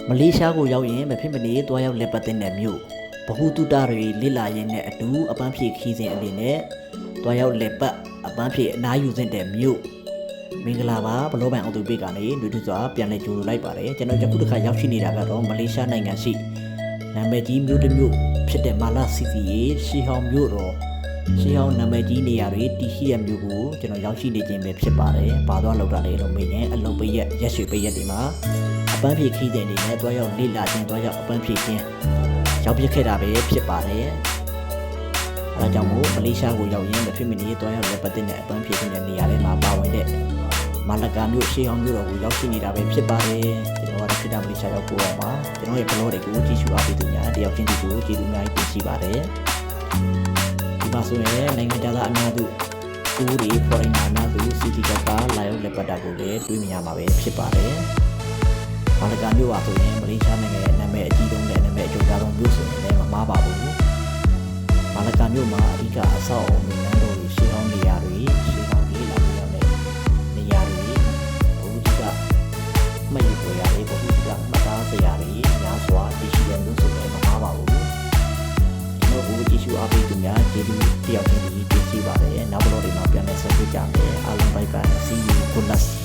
မလေးရှားကိုရောက်ရင်မဖြစ်မနေသွားရောက်လက်ပတ်တဲ့မြို့ဘဟုတုတတွေလစ်လာရင်းနဲ့အတူအပန်းဖြေခီးစဉ်အနေနဲ့သွားရောက်လက်ပတ်အပန်းဖြေအနားယူစဉ်တဲ့မြို့မင်္ဂလာပါဘလောပန်အောင်သူပိတ်ကနေလူထုစွာပြန်လည်ကြိုဆိုလိုက်ပါတယ်ကျွန်တော်ယခုတစ်ခါရောက်ရှိနေတာကတော့မလေးရှားနိုင်ငံရှိနာမည်ကြီးမြို့တစ်မြို့ဖြစ်တဲ့မာလာစီစီရေရှီဟောင်မြို့တော်ရှီဟောင်နာမည်ကြီးနေရာတွေတည်ရှိရမြို့ကိုကျွန်တော်ရောက်ရှိနေခြင်းပဲဖြစ်ပါတယ်ဘာသွားလောက်တာလဲလို့မေးရင်အလုံးပိတ်ရက်ရွှေပိတ်ရက်တွေမှာအပန်းဖြေခီးတဲ့အနေနဲ့တွားရောက်လေ့လာခြင်းတွားရောက်အပန်းဖြေခြင်းရောက်ပြခဲ့တာပဲဖြစ်ပါတယ်အဲဒါကြောင့်မို့မလေးရှားကိုရောက်ရင်မဖြစ်မနေတွားရောက်လက်ပတ်တဲ့အပန်းဖြေခြင်းတဲ့နေရာတွေမှာပါဝင်တဲ့မာလကာမြို့ရှေးဟောင်းမြို့တော်ကိုရောက်ရှိနေတာပဲဖြစ်ပါတယ်ကျွန်တော်ကတော့ခေတ္တမလေးရှားရောက်ပို့အောင်ပါကျွန်တော်ရဲ့ဘလော့တွေကိုကြည့်ရှုအားပေးသူများတယောက်ချင်းစီကိုကျေးဇူးအများကြီးတင်ရှိပါတယ်ဒီမှာဆိုရင်နိုင်ငံခြားသားအများစုဦးတွေ foreigner အများစု city ကလာရောက်လက်ပတ်တာကိုလည်းတွေးမြင်ရမှာပဲဖြစ်ပါတယ်မာလကာမြို့ပါဆိုရင်မလေးရှားနိုင်ငံရဲ့နာမည်အကြီးဆုံးနဲ့နာမည်အကျုံးသားဆုံးမြို့ဆိုရင်လည်းမမှားပါဘူးမာလကာမြို့မှာအဓိကအဆောက်အအုံတွေနန်းတော်တွေရှေးဟောင်းနေရာတွေရှေးဟောင်းလေးလာလို့ရတဲ့နေရာတွေဘုရားကမှတ်ရပေါ်ရတယ်ဘုရားကမှတ်သားစရာတွေများစွာတည်ရှိတဲ့မြို့ဆိုရင်မမှားပါဘူးကျွန်တော်ကိုကြည့်ရှုအားပေးသူများကျေးဇူးတယောက်ချင်းကြီးတင်ရှိပါတယ်နောက်ဘလော့တွေမှာပြန်လည်ဆက်သွယ်ကြမယ်အားလုံးဘိုက်ဘိုင် see you good luck